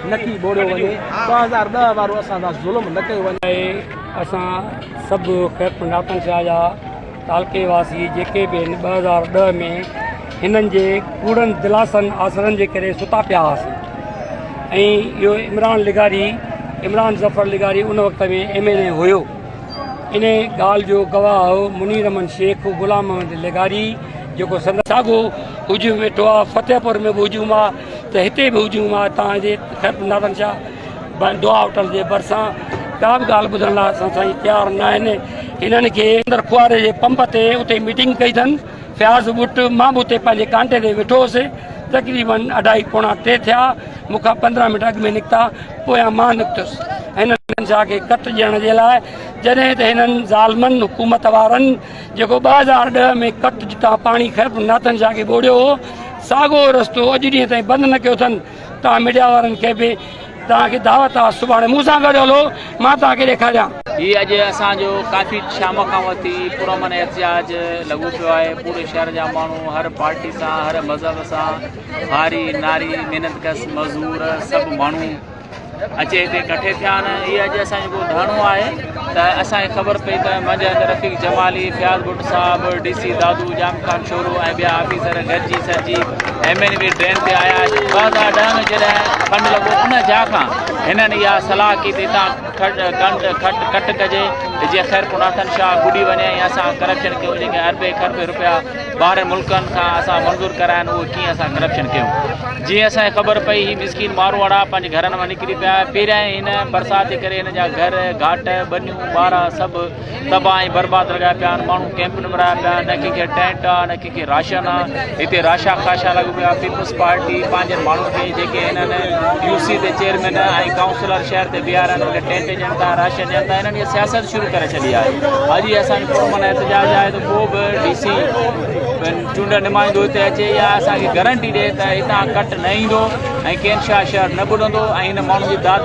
नकी बोड़ियो वञे 2010 वारो असां ज़ुल्म न कयो वञे। असां सभु ख़ैर नातन शाह जा तालके वासी जेके बि 2010 में हिननि जे कूड़नि दिलासनि आसरनि जे करे सुता पिया हुआसीं ऐं इहो इमरान ज़फ़र लिगारी उन वक़्त में MLA हुयो। इन ॻाल्हि जो गवाह हो मुनीर अहमद शेख ग़ुलाम अहमद लिगारी जेको संदसि साॻियो हुजूम वेठो आहे। फतेहपुर में बि हुजूम आहे त हिते बि हुजूम आहे तव्हांजे ख़ैर नातन शाह दुआ होटल जे भरिसां। का बि ॻाल्हि ॿुधण लाइ असां साईं तयारु न आहिनि। हिननि खे अंदरि खुआरे जे पंप ते उते मीटिंग कई अथनि फयाज़ बुट। मां बि उते पंहिंजे कांटे ते वेठो हुउसि। तक़रीबन 2:30 पौणा 3 थिया। मूंखां 15 मिंट अॻु में निकिता पोयां मां निकितुसि हिननि शाह खे कट ॾियण जे लाइ। जॾहिं त हिननि ज़ालमनि हुकूमत वारनि जेको 2010 में कट जितां पाणी ख़ैर नातन शाह खे ॿोड़ियो हो साॻियो रस्तो अॼु ॾींहं ताईं बंदि न कयो अथनि। तव्हां मीडिया वारनि खे बि तव्हांखे दावत आहे सुभाणे मूं सां गॾु हलो मां तव्हांखे ॾेखारियां। ये अॼु असांजो काफ़ी शाम खां वठी पुरअमन एहतिजाज लॻो पियो आहे। पूरे शहर जा माण्हू हर पार्टी सां हर मज़हब सां हारी नारी महिनतकश मज़दूर सभु माण्हू अचे हिते कठे थिया आहिनि। इहे अॼु असांजो जेको धरणो आहे त असांखे ख़बर पई त मंझंदि रफ़ीक जमाली फयाज़ बुट साहब DC दादू जाम खान शोरू ऐं ॿिया ऑफिसर गॾिजी सॼी MLA बि ट्रेन ते आया। 2010 में जॾहिं फंड लॻो उन जाइ खां हिननि इहा सलाह की त हितां कट कजे जीअं ख़ैर नातन शाह गुॾी वञे या असां करप्शन कयूं। जेके अरबे खरबे रुपया ॿाहिरि मुल्कनि खां असां मंज़ूरु कराइनि उहे कीअं असां करप्शन कयूं। जीअं असांखे ख़बर पई ही मिसकिन मारवाड़ा पंहिंजे घरनि मां निकिरी पिया। पहिरियां हिन बरसाति जे करे हिन जा घर घाट बनियूं ॿार सभु तबाह ऐं बर्बादु लॻा पिया आहिनि। माण्हू कैंप में रहिया पिया। न कंहिंखे टेंट आहे न कंहिंखे राशन आहे। हिते राशा खाशा लॻो पिया। पीपल्स पार्टी पंहिंजे माण्हुनि खे जेके हिननि UC ते चेयरमैन ऐं काउंसलर शहर ते बीहारिया आहिनि उनखे टेंट ॾियनि था राशन ॾियनि था। हिननि इहा सियासत शुरू करे छॾी आहे। अॼु असांजो पुरअमन एहतिजाज आहे त को बि DC चूंड नुमाइंदो हिते अचे या असांखे गारंटी ॾिए त हितां कट न ईंदो ऐं कंहिं शहर न ॿुॾंदो ऐं हिन माण्हू जी दाद